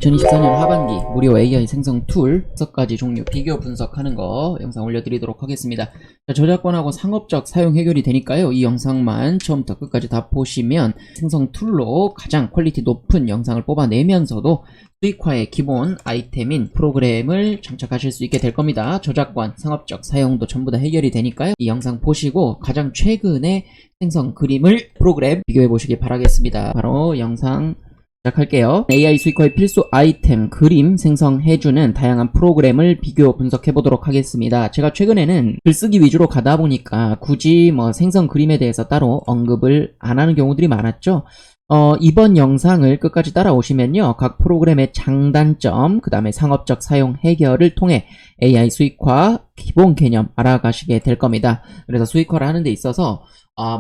2024년 하반기 무료 AI 생성 툴 6가지 종류 비교 분석하는 거 영상 올려드리도록 하겠습니다. 자, 저작권하고 상업적 사용 해결이 되니까요. 이 영상만 처음부터 끝까지 다 보시면 생성 툴로 가장 퀄리티 높은 영상을 뽑아내면서도 수익화의 기본 아이템인 프로그램을 장착하실 수 있게 될 겁니다. 저작권, 상업적 사용도 전부 다 해결이 되니까요. 이 영상 보시고 가장 최근에 생성 그림을 프로그램 비교해 보시기 바라겠습니다. 바로 영상 시작할게요. AI 수익화의 필수 아이템 그림 생성해주는 다양한 프로그램을 비교 분석해 보도록 하겠습니다. 제가 최근에는 글쓰기 위주로 가다 보니까 굳이 생성 그림에 대해서 따로 언급을 안 하는 경우들이 많았죠. 이번 영상을 끝까지 따라오시면요. 각 프로그램의 장단점, 그 다음에 상업적 사용 해결을 통해 AI 수익화 기본 개념 알아가시게 될 겁니다. 그래서 수익화를 하는 데 있어서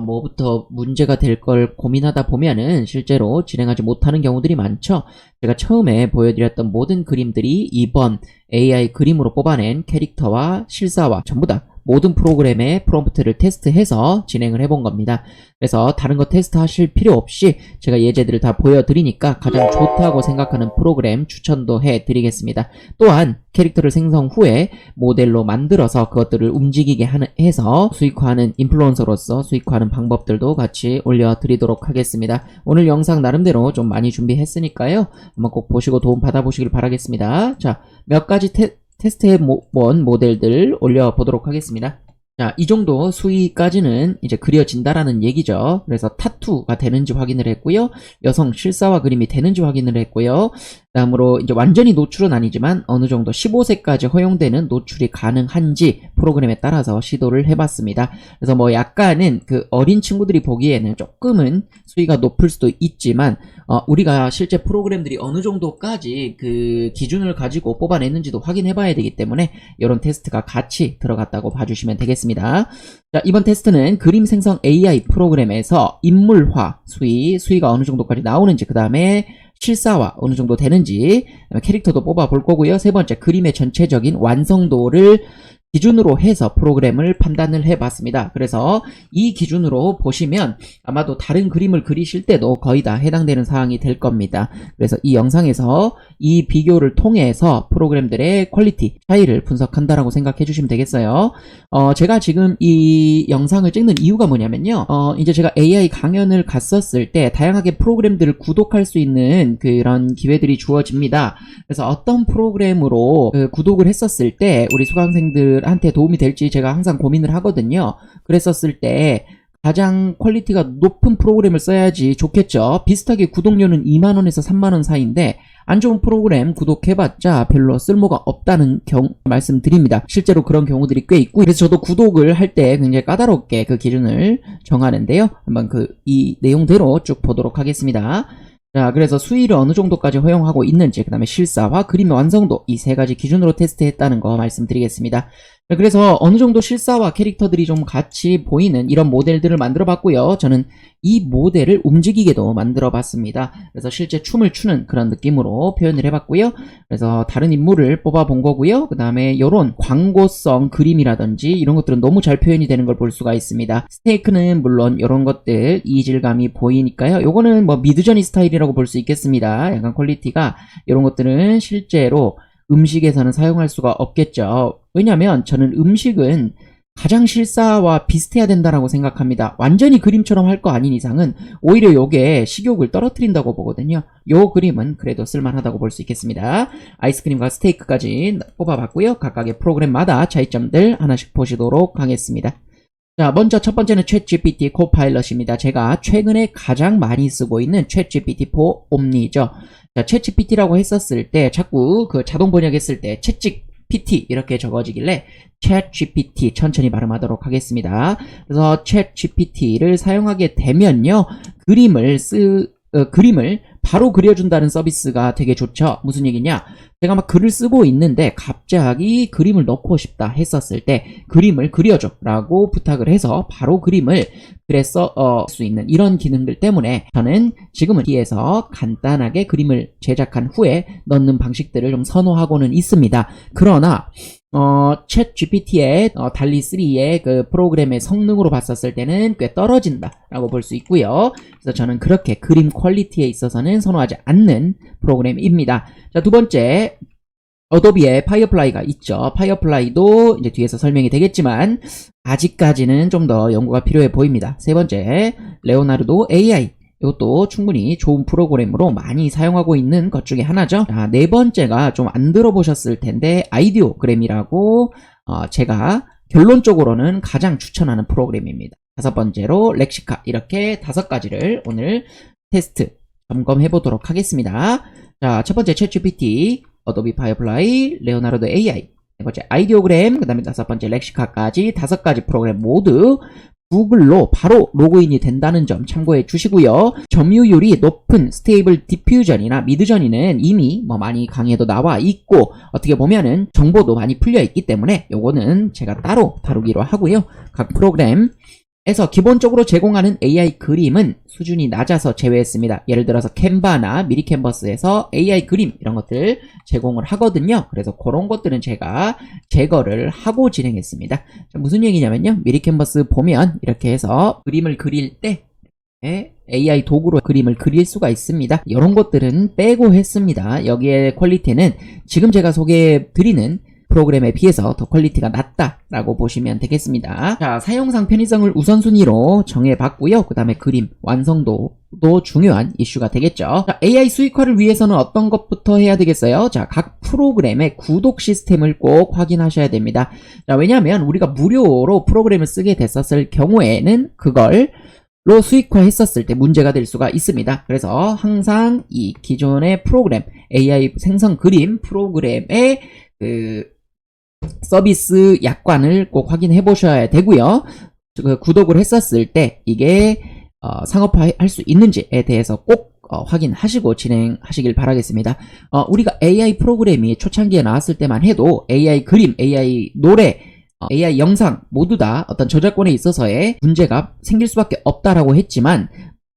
뭐부터 문제가 될 걸 고민하다 보면은 실제로 진행하지 못하는 경우들이 많죠. 제가 처음에 보여드렸던 모든 그림들이 이번 AI 그림으로 뽑아낸 캐릭터와 실사화 전부 다 모든 프로그램의 프롬프트를 테스트해서 진행을 해본 겁니다. 그래서 다른 거 테스트 하실 필요 없이 제가 예제들을 다 보여드리니까 가장 좋다고 생각하는 프로그램 추천도 해드리겠습니다. 또한 캐릭터를 생성 후에 모델로 만들어서 그것들을 움직이게 해서 수익화하는 인플루언서로서 수익화하는 방법들도 같이 올려드리도록 하겠습니다. 오늘 영상 나름대로 좀 많이 준비했으니까요. 한번 꼭 보시고 도움 받아보시길 바라겠습니다. 자, 몇 가지 테스트해본 모델들 올려보도록 하겠습니다. 자, 이 정도 수위까지는 이제 그려진다라는 얘기죠. 그래서 타투가 되는지 확인을 했고요. 여성 실사화 그림이 되는지 확인을 했고요. 다음으로 이제 완전히 노출은 아니지만 어느 정도 15세까지 허용되는 노출이 가능한지 프로그램에 따라서 시도를 해봤습니다. 그래서 약간은 그 어린 친구들이 보기에는 조금은 수위가 높을 수도 있지만 우리가 실제 프로그램들이 어느 정도까지 그 기준을 가지고 뽑아냈는지도 확인해봐야 되기 때문에 이런 테스트가 같이 들어갔다고 봐주시면 되겠습니다. 자, 이번 테스트는 그림 생성 AI 프로그램에서 인물화 수위가 어느 정도까지 나오는지, 그 다음에 실사화 어느 정도 되는지, 캐릭터도 뽑아 볼 거고요. 세 번째, 그림의 전체적인 완성도를 기준으로 해서 프로그램을 판단을 해봤습니다. 그래서 이 기준으로 보시면 아마도 다른 그림을 그리실 때도 거의 다 해당되는 사항이 될 겁니다. 그래서 이 영상에서 이 비교를 통해서 프로그램들의 퀄리티 차이를 분석한다라고 생각해 주시면 되겠어요. 제가 지금 이 영상을 찍는 이유가 뭐냐면요. 이제 제가 AI 강연을 갔었을 때 다양하게 프로그램들을 구독할 수 있는 그런 기회들이 주어집니다. 그래서 어떤 프로그램으로 구독을 했었을 때 우리 수강생들한테 도움이 될지 제가 항상 고민을 하거든요. 그랬었을 때 가장 퀄리티가 높은 프로그램을 써야지 좋겠죠. 비슷하게 구독료는 2만원에서 3만원 사이인데 안 좋은 프로그램 구독해봤자 별로 쓸모가 없다는 경우 말씀드립니다. 실제로 그런 경우들이 꽤 있고, 그래서 저도 구독을 할 때 굉장히 까다롭게 그 기준을 정하는데요. 한번 이 내용대로 쭉 보도록 하겠습니다. 자, 그래서 수위를 어느 정도까지 허용하고 있는지, 그 다음에 실사화, 그림의 완성도, 이 세 가지 기준으로 테스트했다는 거 말씀드리겠습니다. 그래서 어느 정도 실사화 캐릭터들이 좀 같이 보이는 이런 모델들을 만들어 봤고요. 저는 이 모델을 움직이게도 만들어 봤습니다. 그래서 실제 춤을 추는 그런 느낌으로 표현을 해봤고요. 그래서 다른 인물을 뽑아 본 거고요. 그 다음에 요런 광고성 그림이라든지 이런 것들은 너무 잘 표현이 되는 걸 볼 수가 있습니다. 스테이크는 물론 이런 것들 이질감이 보이니까요. 요거는 미드저니 스타일이라고 볼 수 있겠습니다. 약간 퀄리티가 이런 것들은 실제로 음식에서는 사용할 수가 없겠죠. 왜냐면 저는 음식은 가장 실사와 비슷해야 된다라고 생각합니다. 완전히 그림처럼 할 거 아닌 이상은 오히려 요게 식욕을 떨어뜨린다고 보거든요. 요 그림은 그래도 쓸만하다고 볼 수 있겠습니다. 아이스크림과 스테이크까지 뽑아봤고요. 각각의 프로그램마다 차이점들 하나씩 보시도록 하겠습니다. 자, 먼저 첫 번째는 챗GPT 코파일럿입니다. 제가 최근에 가장 많이 쓰고 있는 챗GPT4 옴니죠. 자, 챗GPT라고 했었을 때 자꾸 그 자동 번역했을 때 챗GPT 이렇게 적어지길래 챗GPT 천천히 발음하도록 하겠습니다. 그래서 챗GPT를 사용하게 되면요, 그림을 바로 그려준다는 서비스가 되게 좋죠. 무슨 얘기냐? 제가 글을 쓰고 있는데 갑자기 그림을 넣고 싶다 했었을 때 그림을 그려줘 라고 부탁을 해서 바로 그림을 그래서 수 있는 이런 기능들 때문에 저는 지금은 여기에서 간단하게 그림을 제작한 후에 넣는 방식들을 좀 선호하고는 있습니다. 그러나 챗 GPT의 달리 3의 그 프로그램의 성능으로 봤었을 때는 꽤 떨어진다라고 볼 수 있고요. 그래서 저는 그렇게 그림 퀄리티에 있어서는 선호하지 않는 프로그램입니다. 자, 두 번째, 어도비에 파이어플라이가 있죠. 파이어플라이도 이제 뒤에서 설명이 되겠지만 아직까지는 좀 더 연구가 필요해 보입니다. 세 번째, 레오나르도 AI. 이것도 충분히 좋은 프로그램으로 많이 사용하고 있는 것 중에 하나죠. 자, 네 번째가 좀 안 들어보셨을 텐데 아이디오그램이라고 제가 결론적으로는 가장 추천하는 프로그램입니다. 다섯 번째로 렉시카. 이렇게 5가지를 오늘 테스트 점검해 보도록 하겠습니다. 자, 첫 번째 챗GPT, 어도비 파이어플라이, 레오나르도 AI, 네 번째 아이디오그램, 그 다음에 5번째 렉시카까지 5가지 프로그램 모두 구글로 바로 로그인이 된다는 점 참고해 주시고요. 점유율이 높은 스테이블 디퓨전이나 미드저니는 이미 많이 강의에도 나와 있고 어떻게 보면은 정보도 많이 풀려 있기 때문에 요거는 제가 따로 다루기로 하고요. 각 프로그램에서 기본적으로 제공하는 AI 그림은 수준이 낮아서 제외했습니다. 예를 들어서 캔바나 미리 캔버스에서 AI 그림 이런 것들 제공을 하거든요. 그래서 그런 것들은 제가 제거를 하고 진행했습니다. 자, 무슨 얘기냐면요. 미리 캔버스 보면 이렇게 해서 그림을 그릴 때 AI 도구로 그림을 그릴 수가 있습니다. 이런 것들은 빼고 했습니다. 여기에 퀄리티는 지금 제가 소개해 드리는 프로그램에 비해서 더 퀄리티가 낮다라고 보시면 되겠습니다. 자, 사용상 편의성을 우선순위로 정해봤고요. 그 다음에 그림 완성도도 중요한 이슈가 되겠죠. 자, AI 수익화를 위해서는 어떤 것부터 해야 되겠어요? 자, 각 프로그램의 구독 시스템을 꼭 확인하셔야 됩니다. 자, 왜냐하면 우리가 무료로 프로그램을 쓰게 됐었을 경우에는 그걸 로 수익화했었을 때 문제가 될 수가 있습니다. 그래서 항상 이 기존의 프로그램, AI 생성 그림 프로그램의 서비스 약관을 꼭 확인해 보셔야 되고요. 구독을 했었을 때 이게 상업화할 수 있는지에 대해서 꼭 확인하시고 진행하시길 바라겠습니다. 우리가 AI 프로그램이 초창기에 나왔을 때만 해도 AI 그림, AI 노래, AI 영상 모두 다 어떤 저작권에 있어서의 문제가 생길 수밖에 없다라고 했지만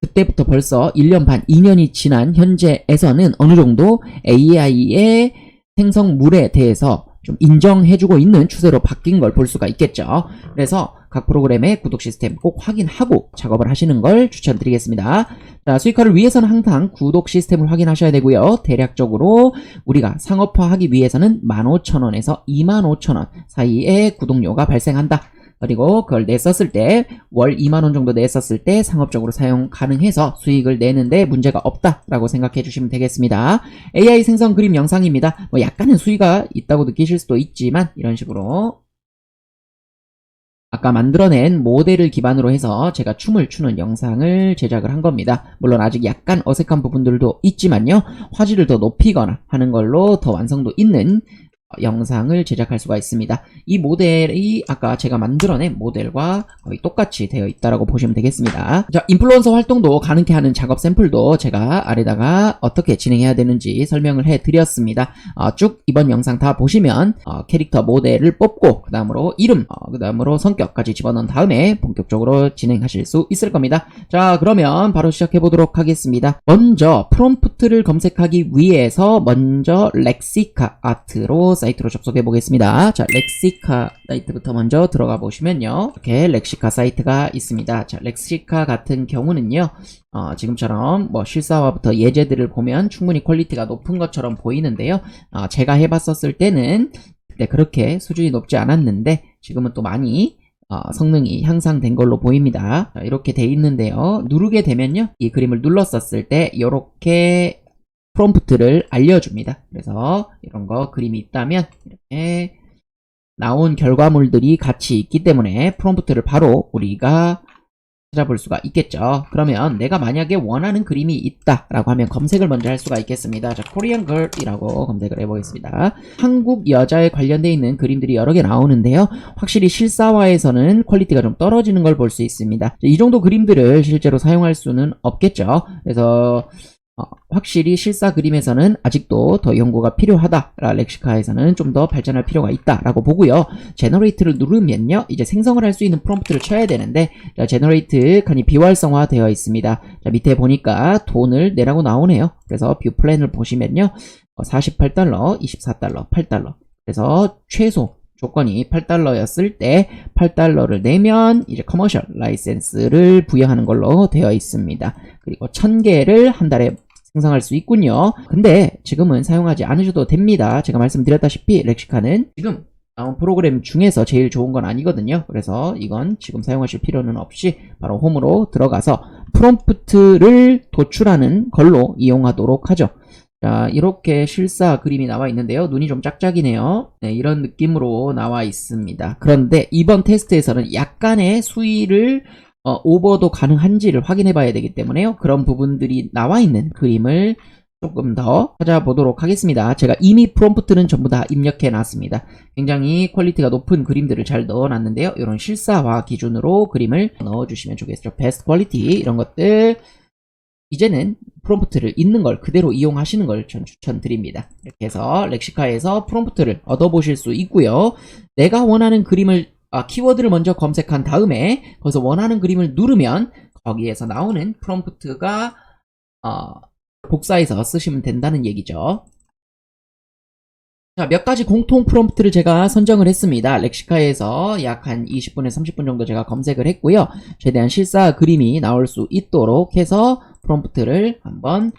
그때부터 벌써 1년 반, 2년이 지난 현재에서는 어느 정도 AI의 생성물에 대해서 좀 인정해주고 있는 추세로 바뀐 걸 볼 수가 있겠죠. 그래서 각 프로그램의 구독 시스템 꼭 확인하고 작업을 하시는 걸 추천드리겠습니다. 자, 수익화를 위해서는 항상 구독 시스템을 확인하셔야 되고요. 대략적으로 우리가 상업화하기 위해서는 15,000원에서 25,000원 사이에 구독료가 발생한다. 그리고 그걸 냈었을 때 월 2만원 정도 냈었을 때 상업적으로 사용 가능해서 수익을 내는데 문제가 없다라고 생각해 주시면 되겠습니다. AI 생성 그림 영상입니다. 약간은 수위가 있다고 느끼실 수도 있지만 이런 식으로 아까 만들어낸 모델을 기반으로 해서 제가 춤을 추는 영상을 제작을 한 겁니다. 물론 아직 약간 어색한 부분들도 있지만요. 화질을 더 높이거나 하는 걸로 더 완성도 있는 영상을 제작할 수가 있습니다. 이 모델이 아까 제가 만들어낸 모델과 거의 똑같이 되어 있다고 보시면 되겠습니다. 자, 인플루언서 활동도 가능케 하는 작업 샘플도 제가 아래다가 어떻게 진행해야 되는지 설명을 해드렸습니다. 쭉 이번 영상 다 보시면 캐릭터 모델을 뽑고 그 다음으로 이름, 그 다음으로 성격까지 집어넣은 다음에 본격적으로 진행하실 수 있을 겁니다. 자, 그러면 바로 시작해 보도록 하겠습니다. 먼저 프롬프트를 검색하기 위해서 먼저 렉시카 아트로 사이트로 접속해 보겠습니다. 자, 렉시카 사이트부터 먼저 들어가 보시면요. 이렇게 렉시카 사이트가 있습니다. 자, 렉시카 같은 경우는요. 지금처럼 실사화부터 예제들을 보면 충분히 퀄리티가 높은 것처럼 보이는데요. 제가 해봤었을 때는 그때 그렇게 수준이 높지 않았는데 지금은 또 많이 성능이 향상된 걸로 보입니다. 자, 이렇게 돼 있는데요. 누르게 되면요. 이 그림을 눌렀었을 때 이렇게 프롬프트를 알려줍니다. 그래서 이런 거 그림이 있다면 이렇게 나온 결과물들이 같이 있기 때문에 프롬프트를 바로 우리가 찾아볼 수가 있겠죠. 그러면 내가 만약에 원하는 그림이 있다라고 하면 검색을 먼저 할 수가 있겠습니다. 자, 코리안 걸이라고 검색을 해보겠습니다. 한국 여자에 관련되어 있는 그림들이 여러 개 나오는데요. 확실히 실사화에서는 퀄리티가 좀 떨어지는 걸 볼 수 있습니다. 이 정도 그림들을 실제로 사용할 수는 없겠죠. 그래서 확실히 실사 그림에서는 아직도 더 연구가 필요하다. 렉시카에서는 좀 더 발전할 필요가 있다라고 보고요. 제너레이트를 누르면요. 이제 생성을 할 수 있는 프롬프트를 쳐야 되는데 자, 제너레이트 칸이 비활성화 되어 있습니다. 자, 밑에 보니까 돈을 내라고 나오네요. 그래서 뷰 플랜을 보시면요. $48, $24, $8. 그래서 최소 조건이 8달러였을 때 8달러를 내면 이제 커머셜 라이센스를 부여하는 걸로 되어 있습니다. 그리고 1000개를 한 달에 생성할 수 있군요. 근데 지금은 사용하지 않으셔도 됩니다. 제가 말씀드렸다시피 렉시카는 지금 나온 프로그램 중에서 제일 좋은 건 아니거든요. 그래서 이건 지금 사용하실 필요는 없이 바로 홈으로 들어가서 프롬프트를 도출하는 걸로 이용하도록 하죠. 자, 이렇게 실사 그림이 나와 있는데요. 눈이 좀 짝짝이네요. 네, 이런 느낌으로 나와 있습니다. 그런데 이번 테스트에서는 약간의 수위를 오버도 가능한지를 확인해 봐야 되기 때문에요. 그런 부분들이 나와 있는 그림을 조금 더 찾아보도록 하겠습니다. 제가 이미 프롬프트는 전부 다 입력해 놨습니다. 굉장히 퀄리티가 높은 그림들을 잘 넣어 놨는데요. 이런 실사화 기준으로 그림을 넣어 주시면 좋겠죠. 베스트 퀄리티 이런 것들 이제는 프롬프트를 있는 걸 그대로 이용하시는 걸 전 추천드립니다. 이렇게 해서 렉시카에서 프롬프트를 얻어보실 수 있고요. 내가 원하는 그림을 키워드를 먼저 검색한 다음에 거기서 원하는 그림을 누르면 거기에서 나오는 프롬프트가 복사해서 쓰시면 된다는 얘기죠. 자, 몇 가지 공통 프롬프트를 제가 선정을 했습니다. 렉시카에서 약 한 20분에서 30분 정도 제가 검색을 했고요. 최대한 실사 그림이 나올 수 있도록 해서 프롬프트를 한번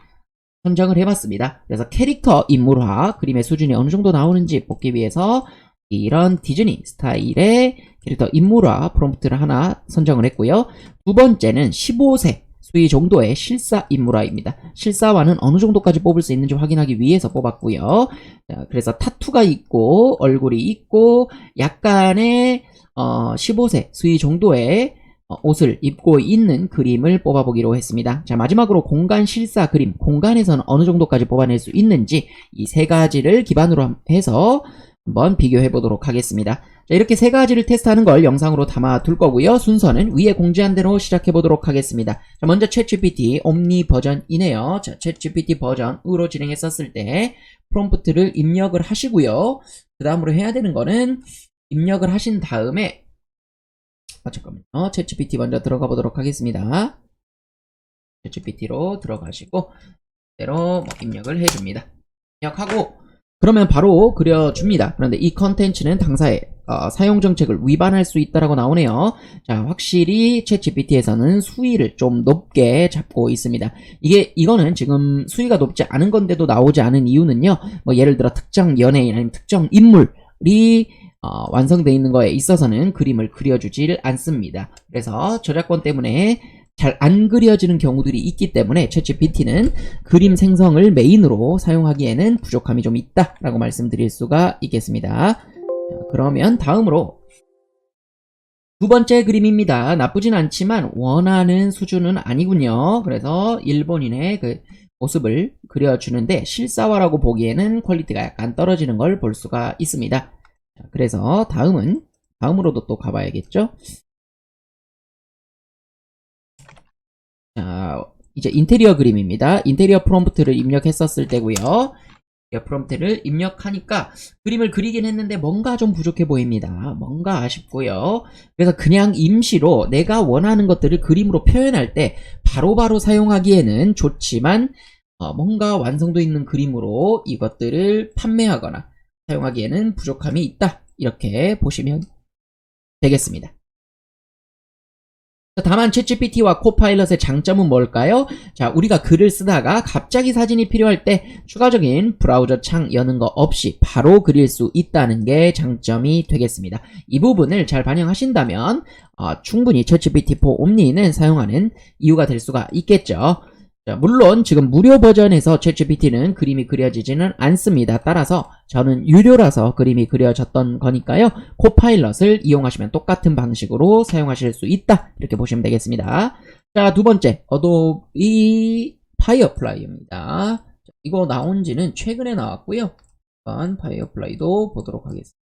선정을 해봤습니다. 그래서 캐릭터 인물화, 그림의 수준이 어느 정도 나오는지 보기 위해서 이런 디즈니 스타일의 캐릭터 인물화 프롬프트를 하나 선정을 했고요. 두 번째는 15세 수위 정도의 실사 인물화입니다. 실사화는 어느 정도까지 뽑을 수 있는지 확인하기 위해서 뽑았고요. 자, 그래서 타투가 있고 얼굴이 있고 약간의 15세 수위 정도의 옷을 입고 있는 그림을 뽑아보기로 했습니다. 자, 마지막으로 공간 실사 그림, 공간에서는 어느 정도까지 뽑아낼 수 있는지 이 세 가지를 기반으로 해서 한번 비교해 보도록 하겠습니다. 자, 이렇게 세 가지를 테스트하는 걸 영상으로 담아 둘 거고요. 순서는 위에 공지한 대로 시작해 보도록 하겠습니다. 자, 먼저 챗GPT 옴니 버전이네요. 자, 챗GPT 버전으로 진행했었을 때 프롬프트를 입력을 하시고요. 그 다음으로 해야 되는 거는 입력을 하신 다음에 잠깐만요. 챗GPT 먼저 들어가 보도록 하겠습니다. 챗GPT로 들어가시고 그대로 입력을 해줍니다. 입력하고 그러면 바로 그려줍니다. 그런데 이 컨텐츠는 당사의 사용 정책을 위반할 수 있다라고 나오네요. 자, 확실히 챗GPT에서는 수위를 좀 높게 잡고 있습니다. 이거는 지금 수위가 높지 않은 건데도 나오지 않은 이유는요. 뭐 예를 들어 특정 연예인 아니면 특정 인물이 완성되어 있는 거에 있어서는 그림을 그려주질 않습니다. 그래서 저작권 때문에 잘 안 그려지는 경우들이 있기 때문에 챗GPT는 그림 생성을 메인으로 사용하기에는 부족함이 좀 있다라고 말씀드릴 수가 있겠습니다. 자, 그러면 다음으로 두 번째 그림입니다. 나쁘진 않지만 원하는 수준은 아니군요. 그래서 일본인의 그 모습을 그려주는데 실사화라고 보기에는 퀄리티가 약간 떨어지는 걸 볼 수가 있습니다. 자, 그래서 다음으로도 또 가봐야겠죠. 자, 이제 인테리어 그림입니다. 인테리어 프롬프트를 입력했었을 때고요. 프롬프트를 입력하니까 그림을 그리긴 했는데 뭔가 좀 부족해 보입니다. 뭔가 아쉽고요. 그래서 그냥 임시로 내가 원하는 것들을 그림으로 표현할 때 바로바로 사용하기에는 좋지만 뭔가 완성도 있는 그림으로 이것들을 판매하거나 사용하기에는 부족함이 있다. 이렇게 보시면 되겠습니다. 다만 챗GPT와 코파일럿의 장점은 뭘까요? 자, 우리가 글을 쓰다가 갑자기 사진이 필요할 때 추가적인 브라우저 창 여는 거 없이 바로 그릴 수 있다는 게 장점이 되겠습니다. 이 부분을 잘 반영하신다면 충분히 챗GPT4 옴니는 사용하는 이유가 될 수가 있겠죠. 자, 물론 지금 무료 버전에서 챗GPT는 그림이 그려지지는 않습니다. 따라서 저는 유료라서 그림이 그려졌던 거니까요. 코파일럿을 이용하시면 똑같은 방식으로 사용하실 수 있다. 이렇게 보시면 되겠습니다. 자, 두 번째 어도비 파이어플라이입니다. 이거 나온 지는 최근에 나왔고요. 한번 파이어플라이도 보도록 하겠습니다.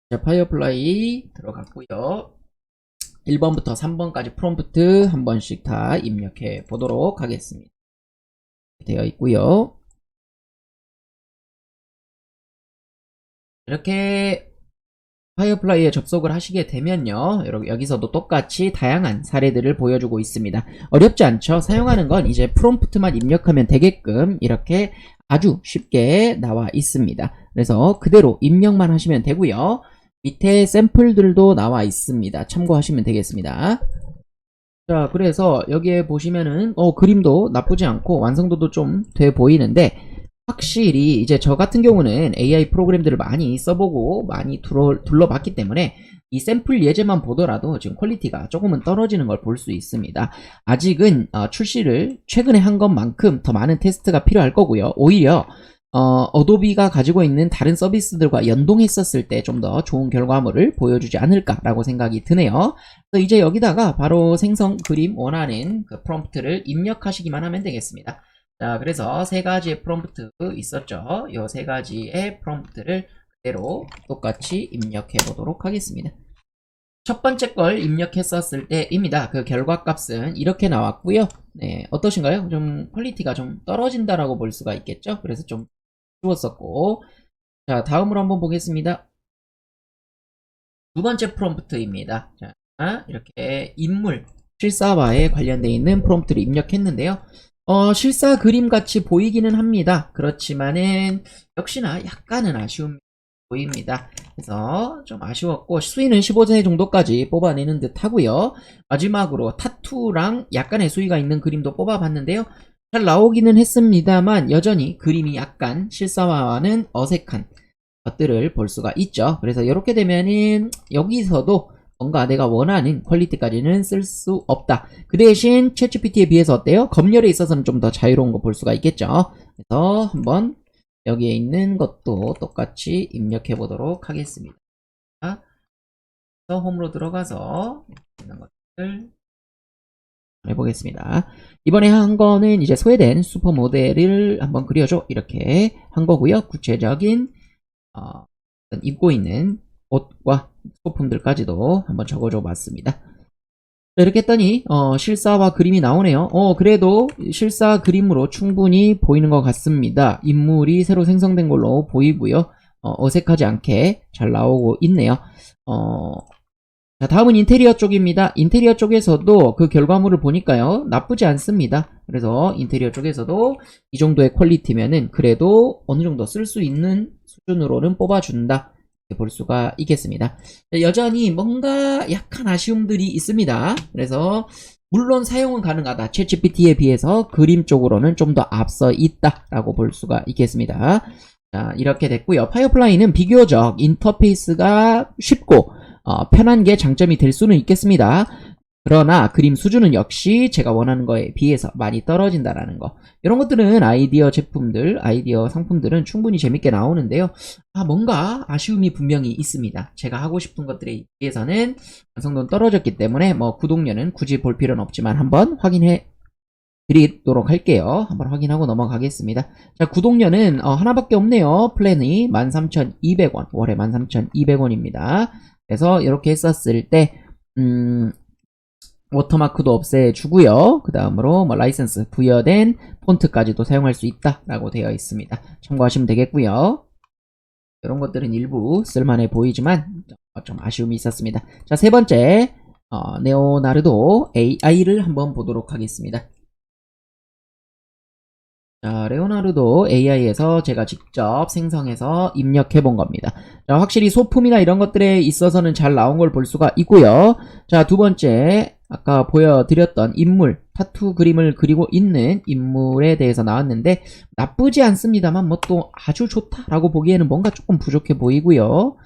자, 파이어플라이 들어갔고요. 1번부터 3번까지 프롬프트 한 번씩 다 입력해 보도록 하겠습니다. 되어 있고요. 이렇게 파이어플라이에 접속을 하시게 되면요, 여기서도 똑같이 다양한 사례들을 보여주고 있습니다. 어렵지 않죠? 사용하는 건 이제 프롬프트만 입력하면 되게끔 이렇게 아주 쉽게 나와 있습니다. 그래서 그대로 입력만 하시면 되고요. 밑에 샘플들도 나와 있습니다. 참고하시면 되겠습니다. 자, 그래서 여기에 보시면은 그림도 나쁘지 않고 완성도도 좀 돼 보이는데, 확실히 이제 저 같은 경우는 AI 프로그램들을 많이 써보고 많이 둘러봤기 때문에 이 샘플 예제만 보더라도 지금 퀄리티가 조금은 떨어지는 걸 볼 수 있습니다. 아직은 출시를 최근에 한 것만큼 더 많은 테스트가 필요할 거고요. 오히려 어도비가 가지고 있는 다른 서비스들과 연동했었을 때 좀 더 좋은 결과물을 보여주지 않을까라고 생각이 드네요. 그래서 이제 여기다가 바로 생성 그림 원하는 그 프롬프트를 입력하시기만 하면 되겠습니다. 자, 그래서 세 가지의 프롬프트 있었죠. 이 세 가지의 프롬프트를 그대로 똑같이 입력해 보도록 하겠습니다. 첫 번째 걸 입력했었을 때입니다. 그 결과값은 이렇게 나왔고요. 네, 어떠신가요? 좀 퀄리티가 좀 떨어진다라고 볼 수가 있겠죠. 그래서 좀 쉬웠었고, 자, 다음으로 한번 보겠습니다. 두 번째 프롬프트입니다. 자, 이렇게 인물 실사화에 관련되어 있는 프롬프트를 입력했는데요. 실사 그림같이 보이기는 합니다. 그렇지만은 역시나 약간은 아쉬움이 보입니다. 그래서 좀 아쉬웠고, 수위는 15세 정도까지 뽑아내는 듯 하고요. 마지막으로 타투랑 약간의 수위가 있는 그림도 뽑아봤는데요. 잘 나오기는 했습니다만 여전히 그림이 약간 실사화와는 어색한 것들을 볼 수가 있죠. 그래서 이렇게 되면은 여기서도 뭔가 내가 원하는 퀄리티까지는 쓸 수 없다. 그 대신 챗GPT에 비해서 어때요? 검열에 있어서는 좀 더 자유로운 거 볼 수가 있겠죠. 그래서 한번 여기에 있는 것도 똑같이 입력해 보도록 하겠습니다. 그래서 홈으로 들어가서 있는 것들 해보겠습니다. 이번에 한 거는 이제 소외된 슈퍼 모델을 한번 그려줘, 이렇게 한 거고요. 구체적인 입고 있는 옷과 소품들까지도 한번 적어줘 봤습니다. 이렇게 했더니 실사와 그림이 나오네요. 그래도 실사 그림으로 충분히 보이는 것 같습니다. 인물이 새로 생성된 걸로 보이고요. 어색하지 않게 잘 나오고 있네요. 자, 다음은 인테리어 쪽입니다. 인테리어 쪽에서도 그 결과물을 보니까요, 나쁘지 않습니다. 그래서 인테리어 쪽에서도 이 정도의 퀄리티면은 그래도 어느 정도 쓸 수 있는 수준으로는 뽑아준다, 이렇게 볼 수가 있겠습니다. 여전히 뭔가 약간 아쉬움들이 있습니다. 그래서 물론 사용은 가능하다. 챗GPT에 비해서 그림 쪽으로는 좀 더 앞서 있다라고 볼 수가 있겠습니다. 자, 이렇게 됐고요. 파이어플라이는 비교적 인터페이스가 쉽고 편한 게 장점이 될 수는 있겠습니다. 그러나 그림 수준은 역시 제가 원하는 거에 비해서 많이 떨어진다라는 거. 이런 것들은 아이디어 제품들, 아이디어 상품들은 충분히 재밌게 나오는데요. 뭔가 아쉬움이 분명히 있습니다. 제가 하고 싶은 것들에 비해서는 완성도는 떨어졌기 때문에 구독료는 굳이 볼 필요는 없지만 한번 확인해 드리도록 할게요. 한번 확인하고 넘어가겠습니다. 자, 구독료는 하나밖에 없네요. 플랜이 13,200원, 월에 13,200원입니다. 그래서 이렇게 했었을 때 워터마크도 없애주고요. 그 다음으로 라이센스 부여된 폰트까지도 사용할 수 있다라고 되어 있습니다. 참고하시면 되겠고요. 이런 것들은 일부 쓸만해 보이지만 좀 아쉬움이 있었습니다. 자, 세 번째 레오나르도 AI를 한번 보도록 하겠습니다. 자, 레오나르도 AI에서 제가 직접 생성해서 입력해 본 겁니다. 자, 확실히 소품이나 이런 것들에 있어서는 잘 나온 걸 볼 수가 있고요. 자, 두 번째, 아까 보여드렸던 인물, 타투 그림을 그리고 있는 인물에 대해서 나왔는데 나쁘지 않습니다만 또 아주 좋다라고 보기에는 뭔가 조금 부족해 보이고요.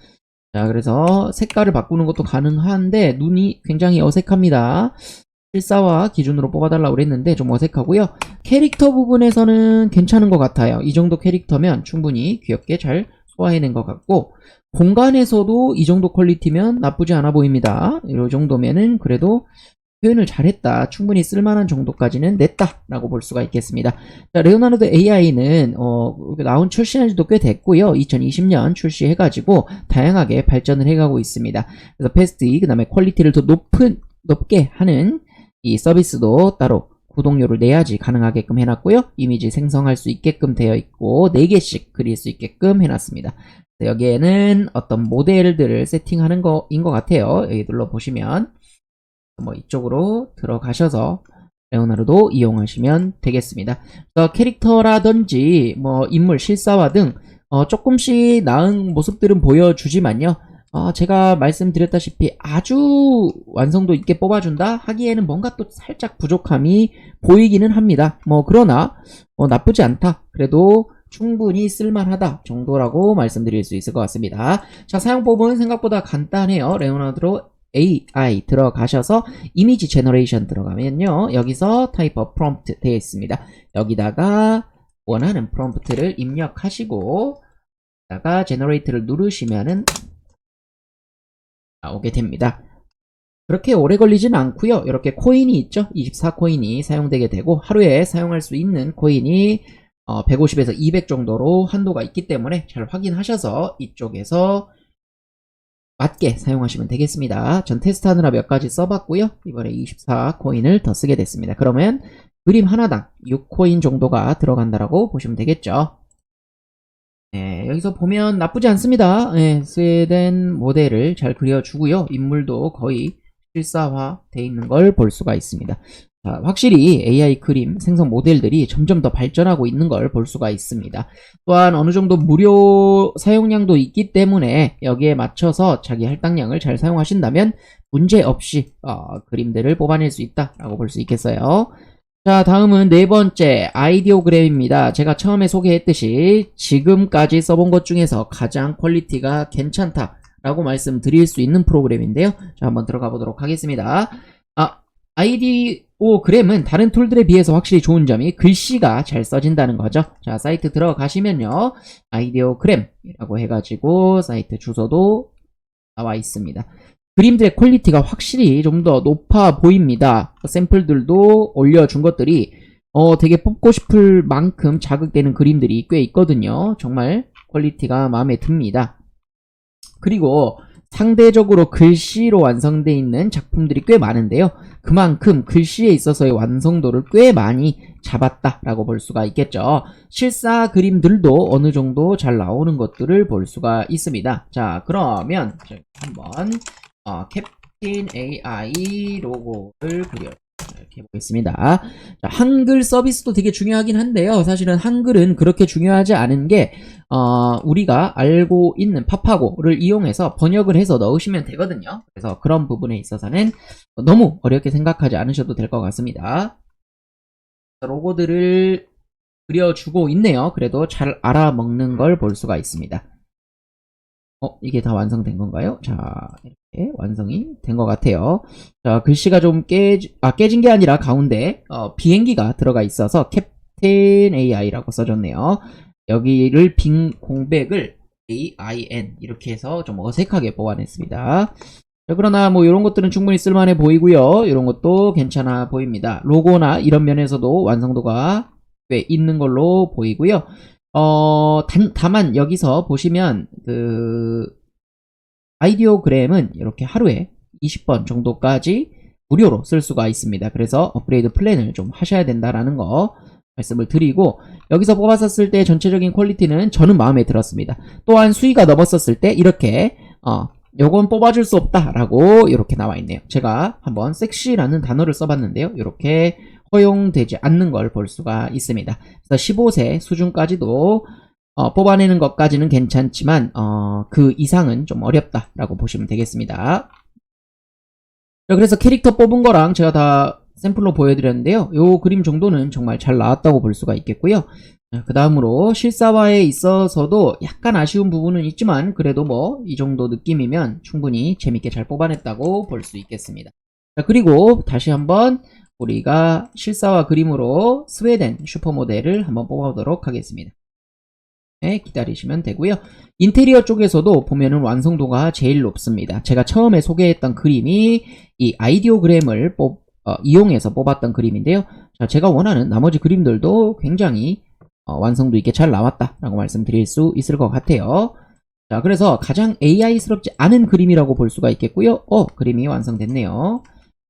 자, 그래서 색깔을 바꾸는 것도 가능한데 눈이 굉장히 어색합니다. 실사화 기준으로 뽑아달라고 그랬는데 좀 어색하고요. 캐릭터 부분에서는 괜찮은 것 같아요. 이 정도 캐릭터면 충분히 귀엽게 잘 소화해낸 것 같고, 공간에서도 이 정도 퀄리티면 나쁘지 않아 보입니다. 이 정도면은 그래도 표현을 잘했다, 충분히 쓸만한 정도까지는 냈다라고 볼 수가 있겠습니다. 자, 레오나르도 AI는 나온 출시한 지도 꽤 됐고요. 2020년 출시해가지고 다양하게 발전을 해가고 있습니다. 그래서 패스트, 그 다음에 퀄리티를 더 높게 하는 이 서비스도 따로 구독료를 내야지 가능하게끔 해놨고요. 이미지 생성할 수 있게끔 되어 있고 4개씩 그릴 수 있게끔 해놨습니다. 여기에는 어떤 모델들을 세팅하는 거인 것 같아요. 여기 눌러보시면 뭐 이쪽으로 들어가셔서 레오나르도 이용하시면 되겠습니다. 캐릭터라든지 뭐 인물 실사화 등 조금씩 나은 모습들은 보여주지만요. 제가 말씀드렸다시피 아주 완성도 있게 뽑아준다 하기에는 뭔가 또 살짝 부족함이 보이기는 합니다. 그러나 나쁘지 않다. 그래도 충분히 쓸만하다 정도라고 말씀드릴 수 있을 것 같습니다. 자, 사용법은 생각보다 간단해요. 레오나르도 AI 들어가셔서 이미지 제너레이션 들어가면요. 여기서 타입 업 프롬프트 되어 있습니다. 여기다가 원하는 프롬프트를 입력하시고 다가 제너레이트를 누르시면은 나오게 됩니다. 그렇게 오래 걸리지는 않고요. 이렇게 코인이 있죠. 24코인이 사용되게 되고 하루에 사용할 수 있는 코인이 150에서 200 정도로 한도가 있기 때문에 잘 확인하셔서 이쪽에서 맞게 사용하시면 되겠습니다. 전 테스트하느라 몇 가지 써봤고요. 이번에 24코인을 더 쓰게 됐습니다. 그러면 그림 하나당 6코인 정도가 들어간다라고 보시면 되겠죠. 네, 여기서 보면 나쁘지 않습니다. 네, 스웨덴 모델을 잘 그려주고요. 인물도 거의 실사화 되어 있는 걸 볼 수가 있습니다. 자, 확실히 AI 그림 생성 모델들이 점점 더 발전하고 있는 걸 볼 수가 있습니다. 또한 어느 정도 무료 사용량도 있기 때문에 여기에 맞춰서 자기 할당량을 잘 사용하신다면 문제없이 그림들을 뽑아낼 수 있다라고 볼 수 있겠어요. 자, 다음은 네 번째 아이디오그램입니다. 제가 처음에 소개했듯이 지금까지 써본 것 중에서 가장 퀄리티가 괜찮다라고 말씀드릴 수 있는 프로그램인데요. 자, 한번 들어가 보도록 하겠습니다. 아이디오그램은 다른 툴들에 비해서 확실히 좋은 점이 글씨가 잘 써진다는 거죠. 자, 사이트 들어가시면요. 아이디오그램이라고 해가지고 사이트 주소도 나와 있습니다. 그림들의 퀄리티가 확실히 좀 더 높아 보입니다. 샘플들도 올려준 것들이 되게 뽑고 싶을 만큼 자극되는 그림들이 꽤 있거든요. 정말 퀄리티가 마음에 듭니다. 그리고 상대적으로 글씨로 완성되어 있는 작품들이 꽤 많은데요. 그만큼 글씨에 있어서의 완성도를 꽤 많이 잡았다라고 볼 수가 있겠죠. 실사 그림들도 어느 정도 잘 나오는 것들을 볼 수가 있습니다. 자, 그러면 한번 캡틴 AI 로고를 이렇게 보겠습니다. 자, 한글 서비스도 되게 중요하긴 한데요. 사실은 한글은 그렇게 중요하지 않은 게 우리가 알고 있는 파파고를 이용해서 번역을 해서 넣으시면 되거든요. 그래서 그런 부분에 있어서는 너무 어렵게 생각하지 않으셔도 될 것 같습니다. 로고들을 그려주고 있네요. 그래도 잘 알아먹는 걸 볼 수가 있습니다. 이게 다 완성된 건가요? 자, 이렇게 완성이 된 것 같아요. 자, 글씨가 좀 깨진 게 아니라 가운데 비행기가 들어가 있어서 캡틴 AI라고 써졌네요. 여기를 빈 공백을 AIN 이렇게 해서 좀 어색하게 뽑아냈습니다. 자, 그러나 뭐 이런 것들은 충분히 쓸만해 보이고요. 이런 것도 괜찮아 보입니다. 로고나 이런 면에서도 완성도가 꽤 있는 걸로 보이고요. 다만 여기서 보시면 아이디오그램은 이렇게 하루에 20번 정도까지 무료로 쓸 수가 있습니다. 그래서 업그레이드 플랜을 좀 하셔야 된다라는 거 말씀을 드리고, 여기서 뽑았었을 때 전체적인 퀄리티는 저는 마음에 들었습니다. 또한 수위가 넘었었을 때 이렇게 요건 뽑아줄 수 없다 라고 이렇게 나와 있네요. 제가 한번 섹시라는 단어를 써봤는데요. 이렇게 허용되지 않는 걸 볼 수가 있습니다. 그래서 15세 수준까지도 뽑아내는 것까지는 괜찮지만 그 이상은 좀 어렵다라고 보시면 되겠습니다. 자, 그래서 캐릭터 뽑은 거랑 제가 다 샘플로 보여드렸는데요. 요 그림 정도는 정말 잘 나왔다고 볼 수가 있겠고요. 그 다음으로 실사화에 있어서도 약간 아쉬운 부분은 있지만 그래도 뭐 이 정도 느낌이면 충분히 재밌게 잘 뽑아냈다고 볼 수 있겠습니다. 자, 그리고 다시 한번 우리가 실사화 그림으로 스웨덴 슈퍼모델을 한번 뽑아보도록 하겠습니다. 네, 기다리시면 되고요. 인테리어 쪽에서도 보면은 완성도가 제일 높습니다. 제가 처음에 소개했던 그림이 이 아이디오그램을 이용해서 뽑았던 그림인데요. 자, 제가 원하는 나머지 그림들도 굉장히 완성도 있게 잘 나왔다라고 말씀드릴 수 있을 것 같아요. 자, 그래서 가장 AI스럽지 않은 그림이라고 볼 수가 있겠고요. 그림이 완성됐네요.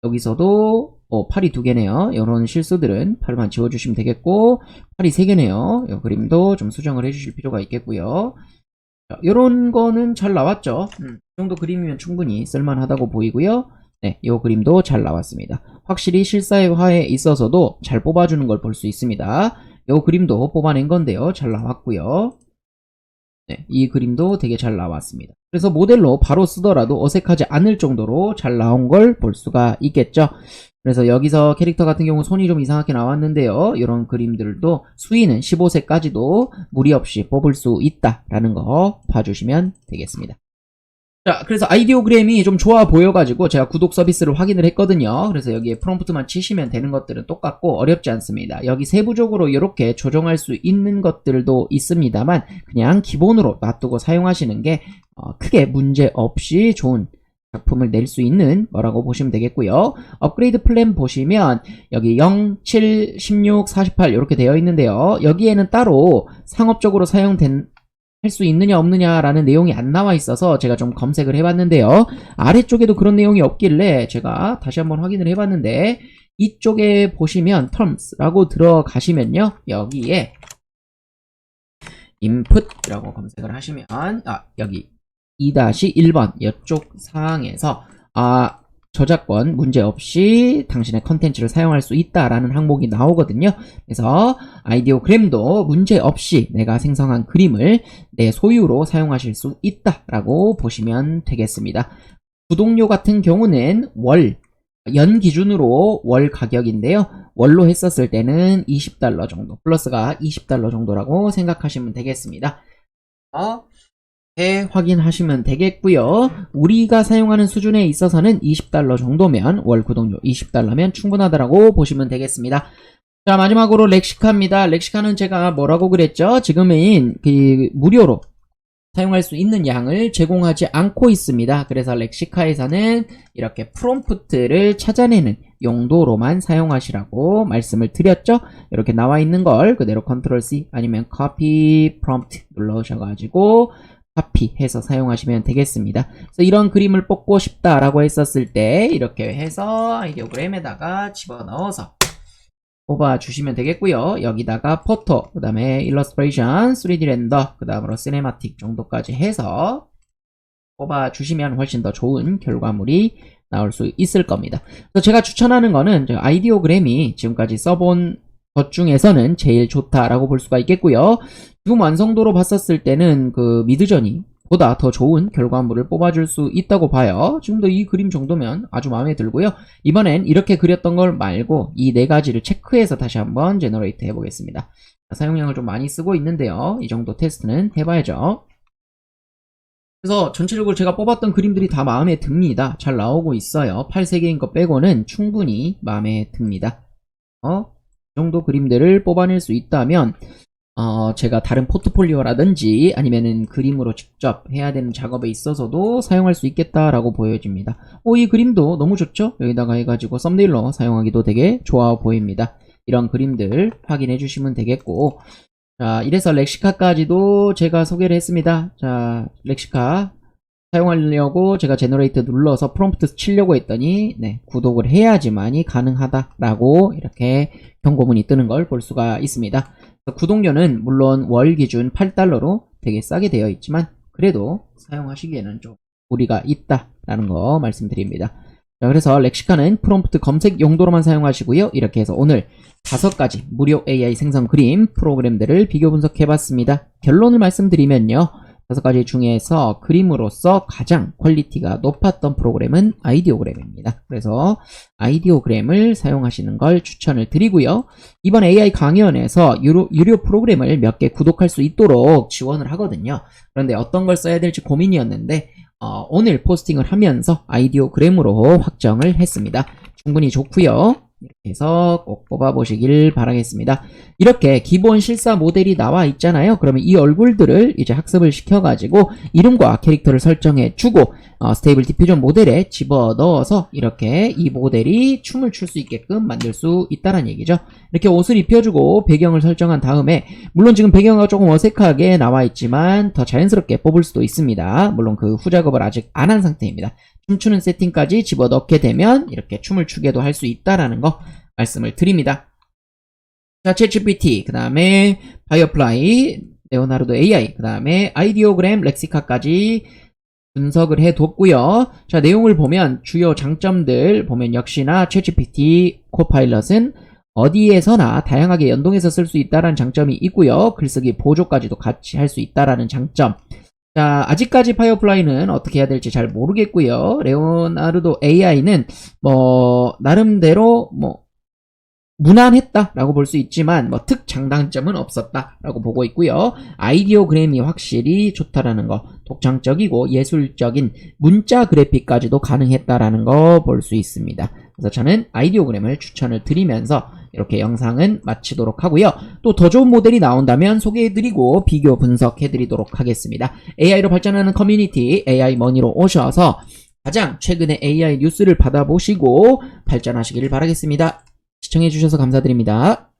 여기서도 팔이 2개네요. 이런 실수들은 팔만 지워주시면 되겠고, 팔이 3개네요. 이 그림도 좀 수정을 해주실 필요가 있겠고요. 요런 거는 잘 나왔죠. 이 정도 그림이면 충분히 쓸만하다고 보이고요. 네, 요 그림도 잘 나왔습니다. 확실히 실사화에 있어서도 잘 뽑아주는 걸 볼 수 있습니다. 요 그림도 뽑아낸 건데요. 잘 나왔고요. 네, 이 그림도 되게 잘 나왔습니다. 그래서 모델로 바로 쓰더라도 어색하지 않을 정도로 잘 나온 걸 볼 수가 있겠죠. 그래서 여기서 캐릭터 같은 경우 손이 좀 이상하게 나왔는데요. 이런 그림들도 수위는 15세까지도 무리 없이 뽑을 수 있다라는 거 봐주시면 되겠습니다. 자, 그래서 아이디오그램이 좀 좋아 보여가지고 제가 구독 서비스를 확인을 했거든요. 그래서 여기에 프롬프트만 치시면 되는 것들은 똑같고 어렵지 않습니다. 여기 세부적으로 이렇게 조정할 수 있는 것들도 있습니다만 그냥 기본으로 놔두고 사용하시는 게 크게 문제 없이 좋은 작품을 낼 수 있는 거라고 보시면 되겠고요. 업그레이드 플랜 보시면 여기 0, 7, 16, 48 이렇게 되어 있는데요. 여기에는 따로 상업적으로 사용된 할 수 있느냐 없느냐라는 내용이 안 나와 있어서 제가 좀 검색을 해봤는데요. 아래쪽에도 그런 내용이 없길래 제가 다시 한번 확인을 해봤는데 이쪽에 보시면 terms라고 들어가시면요. 여기에 input라고 검색을 하시면 여기 2-1번 이쪽 사항에서 저작권 문제없이 당신의 컨텐츠를 사용할 수 있다라는 항목이 나오거든요. 그래서 아이디오그램도 문제없이 내가 생성한 그림을 내 소유로 사용하실 수 있다라고 보시면 되겠습니다. 구독료 같은 경우는 연 기준으로 월 가격인데요. 월로 했었을 때는 $20 정도, 플러스가 $20 정도라고 생각하시면 되겠습니다. 확인하시면 되겠고요. 우리가 사용하는 수준에 있어서는 $20 정도면 월 구독료 $20면 충분하다라고 보시면 되겠습니다. 자, 마지막으로 렉시카입니다. 렉시카는 제가 뭐라고 그랬죠? 지금은 무료로 사용할 수 있는 양을 제공하지 않고 있습니다. 그래서 렉시카에서는 이렇게 프롬프트를 찾아내는 용도로만 사용하시라고 말씀을 드렸죠. 이렇게 나와 있는 걸 그대로 컨트롤 C 아니면 copy prompt 눌러주셔가지고 카피해서 사용하시면 되겠습니다. 그래서 이런 그림을 뽑고 싶다라고 했었을 때 이렇게 해서 아이디오그램에다가 집어넣어서 뽑아주시면 되겠고요. 여기다가 포토, 그 다음에 일러스트레이션, 3D 렌더, 그 다음으로 시네마틱 정도까지 해서 뽑아주시면 훨씬 더 좋은 결과물이 나올 수 있을 겁니다. 그래서 제가 추천하는 거는 아이디오그램이 지금까지 써본 것 중에서는 제일 좋다라고 볼 수가 있겠고요. 지금 완성도로 봤었을 때는 미드저니 보다 더 좋은 결과물을 뽑아줄 수 있다고 봐요. 지금도 이 그림 정도면 아주 마음에 들고요. 이번엔 이렇게 그렸던 걸 말고 이 네 가지를 체크해서 다시 한번 제너레이트 해보겠습니다. 사용량을 좀 많이 쓰고 있는데요. 이 정도 테스트는 해봐야죠. 그래서 전체적으로 제가 뽑았던 그림들이 다 마음에 듭니다. 잘 나오고 있어요. 8세개인 거 빼고는 충분히 마음에 듭니다. 이 정도 그림들을 뽑아낼 수 있다면 제가 다른 포트폴리오라든지 아니면은 그림으로 직접 해야 되는 작업에 있어서도 사용할 수 있겠다라고 보여집니다. 이 그림도 너무 좋죠? 여기다가 해가지고 썸네일로 사용하기도 되게 좋아 보입니다. 이런 그림들 확인해 주시면 되겠고, 자, 이래서 렉시카까지도 제가 소개를 했습니다. 자, 렉시카 사용하려고 제가 제너레이트 눌러서 프롬프트 치려고 했더니 구독을 해야지만이 가능하다라고 이렇게 경고문이 뜨는 걸 볼 수가 있습니다. 구독료는 물론 월 기준 $8로 되게 싸게 되어 있지만 그래도 사용하시기에는 좀 무리가 있다라는 거 말씀드립니다. 자, 그래서 렉시카는 프롬프트 검색 용도로만 사용하시고요. 이렇게 해서 오늘 5가지 무료 AI 생성 그림 프로그램들을 비교 분석해봤습니다. 결론을 말씀드리면요. 5가지 중에서 그림으로서 가장 퀄리티가 높았던 프로그램은 아이디오그램입니다. 그래서 아이디오그램을 사용하시는 걸 추천을 드리고요. 이번 AI 강연에서 유료 프로그램을 몇 개 구독할 수 있도록 지원을 하거든요. 그런데 어떤 걸 써야 될지 고민이었는데 오늘 포스팅을 하면서 아이디오그램으로 확정을 했습니다. 충분히 좋고요. 이렇게 해서 꼭 뽑아보시길 바라겠습니다. 이렇게 기본 실사 모델이 나와 있잖아요. 그러면 이 얼굴들을 이제 학습을 시켜가지고 이름과 캐릭터를 설정해주고 스테이블 디퓨전 모델에 집어넣어서 이렇게 이 모델이 춤을 출 수 있게끔 만들 수 있다는 얘기죠. 이렇게 옷을 입혀주고 배경을 설정한 다음에 물론 지금 배경이 조금 어색하게 나와 있지만 더 자연스럽게 뽑을 수도 있습니다. 물론 그 후작업을 아직 안 한 상태입니다. 춤추는 세팅까지 집어넣게 되면 이렇게 춤을 추게도 할 수 있다라는 거 말씀을 드립니다. 자, 챗GPT, 그 다음에 파이어플라이, 레오나르도 AI, 그 다음에 아이디오그램, 렉시카까지 분석을 해뒀고요. 자, 내용을 보면 주요 장점들 보면 역시나 챗GPT 코파일럿은 어디에서나 다양하게 연동해서 쓸 수 있다는 장점이 있고요. 글쓰기 보조까지도 같이 할 수 있다라는 장점. 자, 아직까지 파이어플라이는 어떻게 해야 될지 잘 모르겠고요. 레오나르도 AI는 나름대로 무난했다라고 볼 수 있지만 특장단점은 없었다라고 보고 있고요. 아이디오그램이 확실히 좋다라는 거, 독창적이고 예술적인 문자 그래픽까지도 가능했다라는 거 볼 수 있습니다. 그래서 저는 아이디오그램을 추천을 드리면서 이렇게 영상은 마치도록 하고요. 또 더 좋은 모델이 나온다면 소개해드리고 비교 분석해드리도록 하겠습니다. AI로 발전하는 커뮤니티 AI머니로 오셔서 가장 최근의 AI 뉴스를 받아보시고 발전하시기를 바라겠습니다. 시청해주셔서 감사드립니다.